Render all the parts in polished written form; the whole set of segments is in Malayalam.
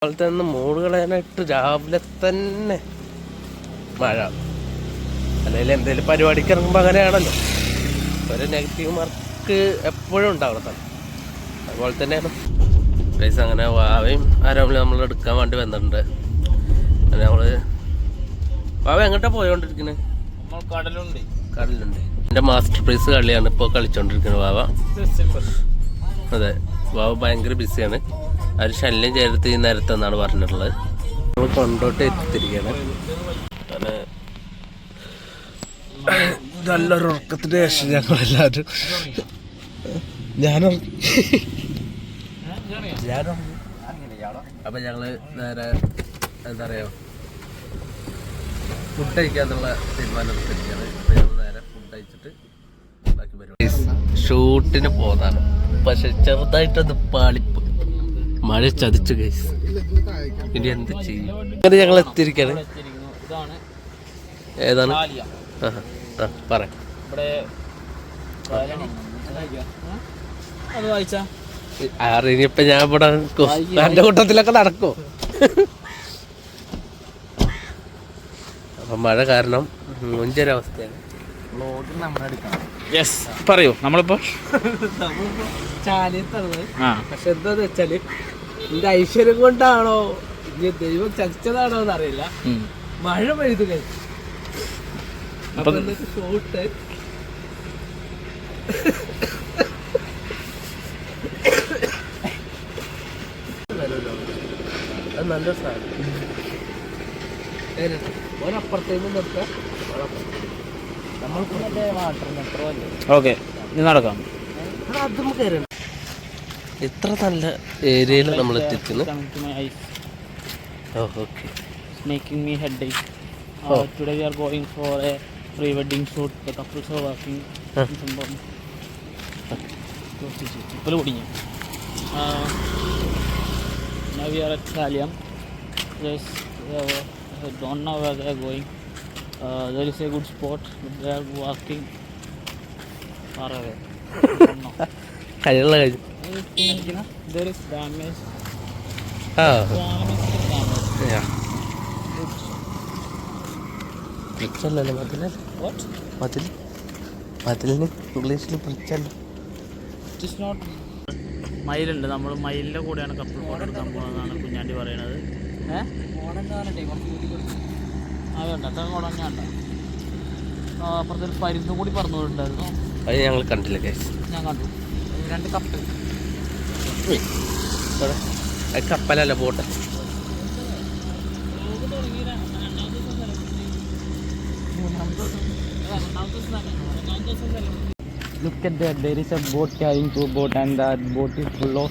അതുപോലെ തന്നെ മൂട് കളയാനായിട്ട് രാവിലെ തന്നെ മഴ. അല്ലെങ്കിൽ എന്തെങ്കിലും പരിപാടിക്ക് ഇറങ്ങുമ്പോൾ അങ്ങനെയാണല്ലോ, ഒരു നെഗറ്റീവ് മാർക്ക് എപ്പോഴും ഉണ്ടാവണം. അതുപോലെ തന്നെയാണ് പ്രൈസ്. അങ്ങനെ വാവയും ആരോമിലും നമ്മൾ എടുക്കാൻ വേണ്ടി വന്നിട്ടുണ്ട്. അങ്ങനെ നമ്മൾ വാവ എങ്ങോട്ടാണ് പോയോണ്ടിരിക്കുന്നത്? കടലുണ്ട്. എൻ്റെ മാസ്റ്റർ പ്രൈസ് കളിയാണ് ഇപ്പോൾ കളിച്ചോണ്ടിരിക്കുന്നത് വാവ. അതെ, വാവ ഭയങ്കര ബിസിയാണ്. അവർ ശല്യം ചെയ്തിട്ട് ഈ നേരത്തെന്നാണ് പറഞ്ഞിട്ടുള്ളത്. നമ്മൾ കൊണ്ടോട്ട് എത്തിയിരിക്കുകയാണ്. അങ്ങനെ നല്ലൊരു ഉറക്കത്തിൻ്റെ ശേഷം ഞങ്ങളെല്ലാവരും അപ്പം ഞങ്ങൾ നേരെ എന്താ പറയുക ഫുഡ് കഴിക്കാന്നുള്ള തീരുമാനം എടുത്തിരിക്കുകയാണ്. അപ്പം ഞങ്ങൾ നേരെ ഫുഡ് കഴിച്ചിട്ട് ബാക്കി പരിപാടി ഷൂട്ടിന് പോകുന്നതാണ്. പക്ഷെ ചെറുതായിട്ടൊന്ന് പാളിപ്പ് മഴ ചതിച്ചു ഗൈസ്. ഇനി എന്ത് ചെയ്യും? അങ്ങനെ ഞങ്ങൾ എത്തിയിരിക്കുകയാണ്. ഏതാണ്? പറ. ഇനിയിപ്പൊ ഞാൻ ഇവിടെ എന്റെ കൂട്ടത്തിലൊക്കെ നടക്കോ? അപ്പൊ മഴ കാരണം മുഞ്ചൊരവസ്ഥയാണ്. പറയൂ. നമ്മളിപ്പോ ചാലിയത്തുള്ളത്. പക്ഷെ എന്താന്ന് വെച്ചാല് എന്റെ ഐശ്വര്യം കൊണ്ടാണോ ഇനി ദൈവം ചതിച്ചതാണോ എന്നറിയില്ല, മഴ പെയ്തു കഴിഞ്ഞു. അപ്പൊ ഷോട്ട് അത് നല്ലൊരു സാധനം. ഒരപ്പുറത്തേക്ക് നിർത്താം. ഓക്കെ, നടക്കാം. അതും കയറണം. ഇത്ര നല്ല ഏരിയയിൽ നമ്മൾ എത്തിക്കുന്നു. Making me headache. Today we are going for a pre-wedding shoot. The couples are working. ഇപ്പോൾ കുടിക്കും. Now we are at Salyam. Yes, I don't know where they are going. There is a good spot, but they are walking far away. കഴിയുള്ള കഴിച്ചു. There is damage. ബ്രിഡ്ജല്ലല്ലോ മതിൽ. മതിലിന് ഇംഗ്ലീഷിൽ ബ്രിഡ്ജല്ല. മയിലുണ്ട്. നമ്മൾ മയിലിൻ്റെ കൂടെയാണ് കപ്പിൾ ഫോട്ടോ എടുക്കാൻ പോകുന്നതാണ് കുഞ്ഞാണ്ടി പറയണത്. വേണ്ട അത്ര കുടഞ്ഞ വേണ്ട. അപ്പുറത്തൊരു പരുന്നും കൂടി പറഞ്ഞുകൊണ്ടുണ്ടായിരുന്നു. അത് ഞങ്ങൾ കണ്ടില്ല കേസ്. ഞാൻ കണ്ടു. 2 കപ്പൽ. കപ്പലല്ല, boat. Look at that, there is a boat carrying 2 boat and that boat is full of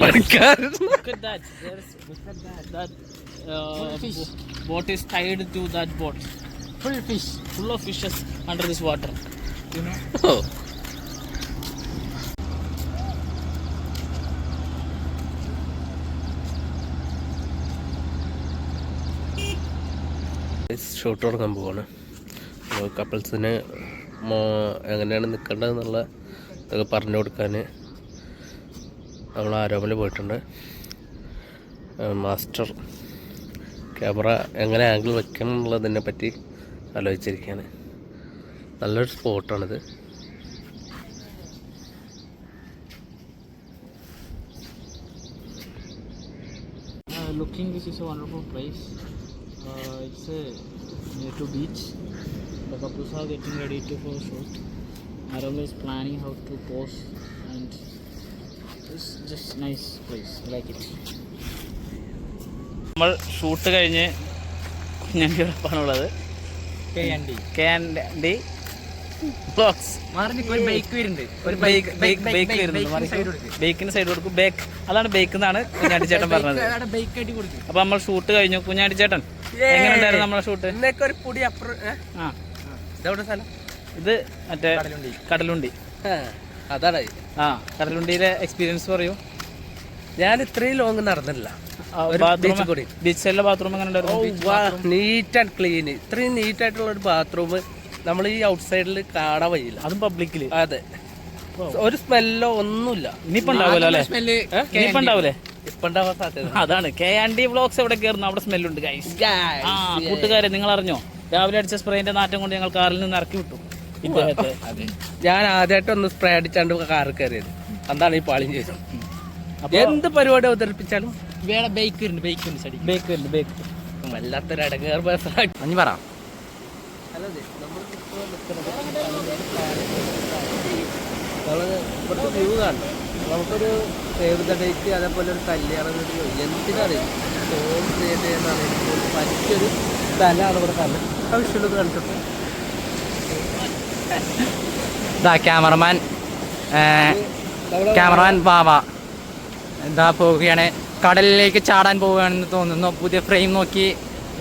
Look at that. Look at that. Fish. Boat is tied to that boat. Full of fishes under this water. You know? Oh. Shoot തുടങ്ങാൻ പോവാണ്. കപ്പിൾസിന് എങ്ങനെയാണ് നിൽക്കേണ്ടതെന്നുള്ള ഇതൊക്കെ പറഞ്ഞു കൊടുക്കാൻ നമ്മൾ ആരോമല പോയിട്ടുണ്ട്. മാസ്റ്റർ ക്യാമറ എങ്ങനെ ആംഗിൾ വെക്കണം എന്നുള്ളതിനെ പറ്റി ആലോചിച്ചിരിക്കുകയാണ്. നല്ലൊരു സ്പോട്ടാണിത്. Looking, this is a wonderful place. It's near to beach. The couples are getting ready to for a shoot. Aroma is planning how to pose, and it's just nice place. I like it. നമ്മൾ ഷൂട്ട് കഴിഞ്ഞ് കുഞ്ഞാണ്ടി ഉറപ്പാണുള്ളത്. KND blogs. ബേക്കിന് സൈഡ് കൊടുക്കും. ബേക്ക്, അതാണ് ബേക്ക് എന്നാണ് കുഞ്ഞാണ്ടി ചേട്ടൻ പറഞ്ഞത്. അപ്പൊ നമ്മൾ ഷൂട്ട് കഴിഞ്ഞു. കുഞ്ഞാണ്ടി ചേട്ടൻ എങ്ങനെയുണ്ടായിരുന്നു നമ്മളെ ഷൂട്ട്? ഇത് മറ്റേ കടലുണ്ടി. അതാണ്. കടലുണ്ടിയിലെ എക്സ്പീരിയൻസ് പറയൂ. ഞാൻ ഇത്രയും ലോങ് നടന്നില്ല. ബീച്ച് സൈഡിലെ ബാത്റൂം എങ്ങനെ ഉണ്ടായിരുന്നു? Neat and clean. ഇത്രയും നീറ്റായിട്ടുള്ള ഒരു ബാത്റൂം നമ്മൾ ഈ ഔട്ട് സൈഡിൽ കാണാൻ വയ്യില്ല. അതും പബ്ലിക്കില്. അതെ, ഒരു സ്മെല്ലോ ഒന്നുമില്ല. ഇനിയിപ്പോ ഉണ്ടാവൂലേ? ഇപ്പൊ ഉണ്ടാവാൻ സാധ്യത. അതാണ് KND വ്ളോഗ്സ് എവിടെ കയറുന്നു അവിടെ സ്മെല്ലുണ്ട് ഗൈസ്. ആ കൂട്ടുകാരെ നിങ്ങൾ അറിഞ്ഞോ, രാവിലെ അടിച്ച സ്പ്രേന്റെ നാറ്റം കൊണ്ട് ഞങ്ങൾ കാറിൽ നിന്ന് ഇറക്കി വിട്ടു ഇദ്ദേഹത്തെ. ഞാൻ ആദ്യമായിട്ട് ഒന്ന് സ്പ്രേ അടിച്ചാണ്ട് കാറിൽ കയറിയത്, അതാണ് ഈ പാളിയും ചെയ്തത്. എന്ത് പരിപാടി അവതരിപ്പിച്ചാലും വേറെ ബേക്കറുണ്ട് ബേക്ക് വല്ലാത്തൊരു അടങ്ങേർ ബസ്സാക്കി. അഞ്ഞു പറ. ഇവിടുത്തെ വ്യൂ കാണണം. നമുക്കൊരു സേവ് ദ ഡേറ്റ്, അതേപോലെ ഒരു കല്യാണം വീഡിയോ, എന്തിനറിയാം ഫോൺ ക്രിയേറ്റ് ചെയ്യാനാണ് പറ്റിയൊരു സ്ഥലമാണ് ഇവിടെ കാണുന്നത്. ആവശ്യമുള്ളത് കണ്ടിട്ടുണ്ട്. ക്യാമറമാൻ വാവ എന്താ പോവുകയാണ്, കടലിലേക്ക് ചാടാൻ പോവുകയാണെന്ന് തോന്നുന്നു. പുതിയ ഫ്രെയിം നോക്കി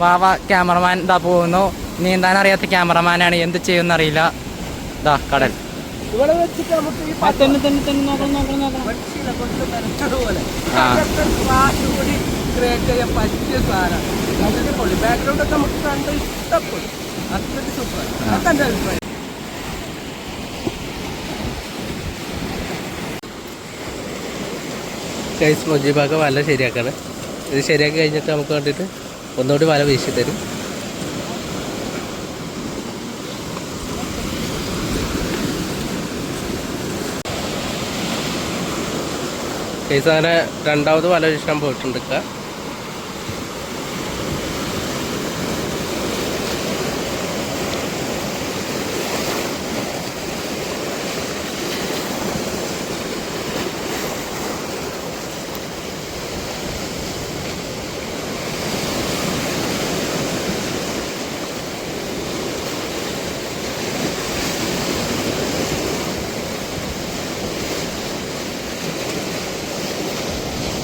വാവ ക്യാമറമാൻ ഇതാ പോകുന്നു. നീന്താൻ അറിയാത്ത ക്യാമറമാനാണ്, എന്ത് ചെയ്യുമെന്നറിയില്ല. ഇതാ കടൽ. ഇവിടെ വെച്ചിട്ട് നമുക്ക് ഈ ക്രിയേറ്റ് ചെയ്യാൻ പറ്റിയ സാധനമാണ്. അതിന്റെ പൊളി ബാക്ക്ഗ്രൗണ്ട് ഒക്കെ നമുക്ക് കണ്ട് ഇഷ്ടപ്പെടും. അത്രയ്ക്ക് സൂപ്പർ. അതൊക്കെ എൻ്റെ അഭിപ്രായം. ഗൈസ്, മുജീബാക്ക വല ശരിയാക്കാണ്. ഇത് ശരിയാക്കി കഴിഞ്ഞിട്ട് നമുക്ക് കണ്ടിട്ട് ഒന്നുകൂടി വല വീശി തരും. ഗൈസ്, അങ്ങനെ രണ്ടാമത് വല വീശാൻ പോയിട്ടുണ്ട്.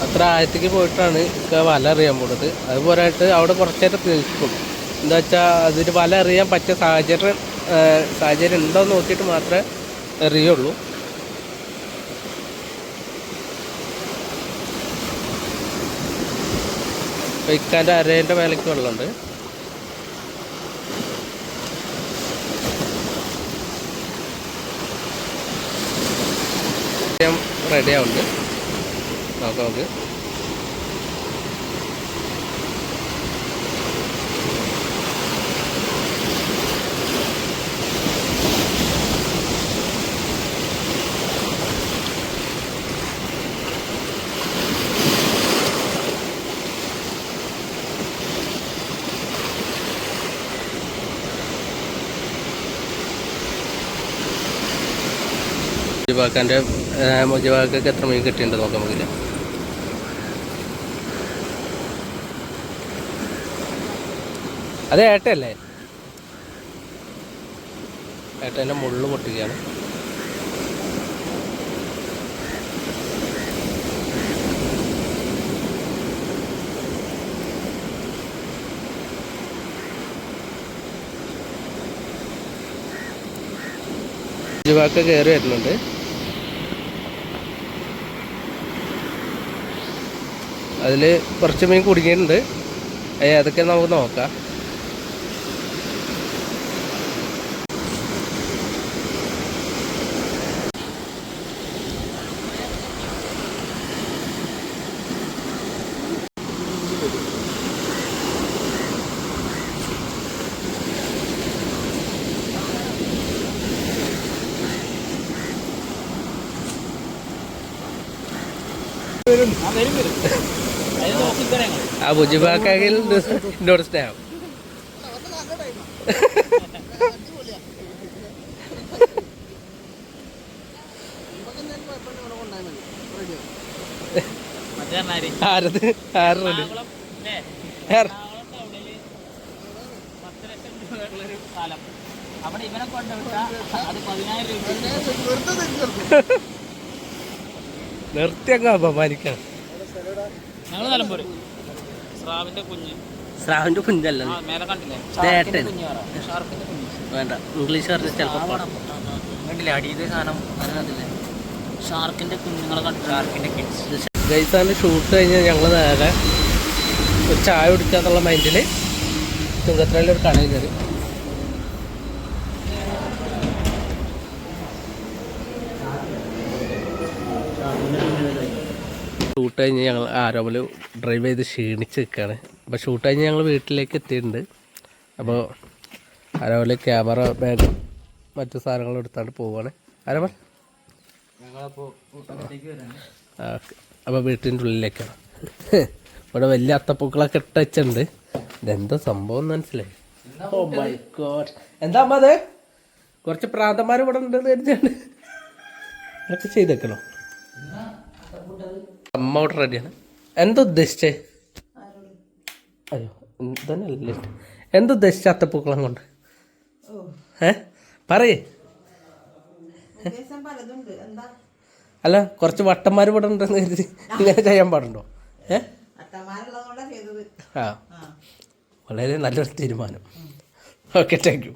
അത്ര ആഴത്തേക്ക് പോയിട്ടാണ് വല എറിയാൻ പോകുന്നത്. അതുപോലെയായിട്ട് അവിടെ കുറച്ച് നേരം നിൽക്കും. എന്താ വെച്ചാൽ അതിന് വല എറിയാൻ പറ്റിയ സാഹചര്യം ഉണ്ടോ എന്ന് നോക്കിയിട്ട് മാത്രമേ എറിയുള്ളൂ. ഇക്കാൻ്റെ അരേൻ്റെ മേലേക്ക് വെള്ളമുണ്ട്. റെഡി ആവുന്നുണ്ട്. നോക്കാം നമുക്ക്. മുജീബാക്കൊക്കെ എത്ര മീൻ കിട്ടിയിട്ടുണ്ട് നോക്കാം നമുക്കില്ല. അത് ഏട്ടയല്ലേ? ഏട്ടൻ്റെ മുള്ളു പൊട്ടുകയാണ്. മുജീബാക്ക കയറി വരുന്നുണ്ട്. അതിൽ കുറച്ച് മീൻ കുടുങ്ങിയിട്ടുണ്ട്. അതൊക്കെ നമുക്ക് നോക്കാം. ആ മുജീബാക്കാകിൽ എന്നോട് സ്നേഹം. ആരത് ആരുടെ നിർത്തിയങ്ങ് അപമാനിക്കണം. സ്രാവിന്റെ കുഞ്ഞല്ല, വേണ്ട ഇംഗ്ലീഷ് പറഞ്ഞ ചിലപ്പോൾ അടിയത്തെ സാധനം അതിനകത്തില്ലേ ഷാർക്കിന്റെ കുഞ്ഞുങ്ങളെ കണ്ടു. ഷാർക്കിന്റെ കിഡ്സ്. ഗൈസാൻ്റെ ഷൂട്ട് കഴിഞ്ഞാൽ ഞങ്ങൾ നേരെ ഒരു ചായ കുടിക്കാന്നുള്ള മൈൻഡിൽ ചുങ്കത്രയിലൊരു കടയിൽ കയറി. ഷൂട്ട് ഷൂട്ട് കഴിഞ്ഞ് ഞങ്ങൾ ആരോമൽ ഡ്രൈവ് ചെയ്ത് ക്ഷീണിച്ച് നിൽക്കുകയാണ്. അപ്പോൾ ഷൂട്ട് കഴിഞ്ഞ് ഞങ്ങൾ വീട്ടിലേക്ക് എത്തിയിട്ടുണ്ട്. അപ്പോൾ ആരോമൽ ക്യാമറ ബാഗും മറ്റു സാധനങ്ങളും എടുത്താണ്ട് പോവുകയാണ്. ആരോമൽ അപ്പോൾ വീട്ടിൻ്റെ ഉള്ളിലേക്കാണ്. ഇവിടെ വലിയ അത്തപ്പൂക്കളൊക്കെ ഇട്ടുണ്ട്. ഇതെന്താ സംഭവം മനസ്സിലായി? ഓ മൈ ഗോഡ്, എന്താ അമ്മ അത്? കുറച്ച് പ്രാന്തന്മാർ ഇവിടെ ഉണ്ടെന്ന് കരുതിയാണ് അതൊക്കെ ചെയ്തേക്കണോ? അമ്മ ഇവിടെ റെഡിയാണ്. എന്താ ഉദ്ദേശിച്ചേ? അയ്യോ ഇതന്നെയല്ലേ. എന്തുദ്ദേശിച്ച അത്തപ്പൂക്കളം കൊണ്ട്? പറയേ. അല്ല, കുറച്ച് വട്ടന്മാർ ഇവിടെ ഉണ്ടെന്ന് കരുതി ഇങ്ങനെ ചെയ്യാൻ പാടുണ്ടോ? ആ, വളരെ നല്ലൊരു തീരുമാനം. Okay, thank you.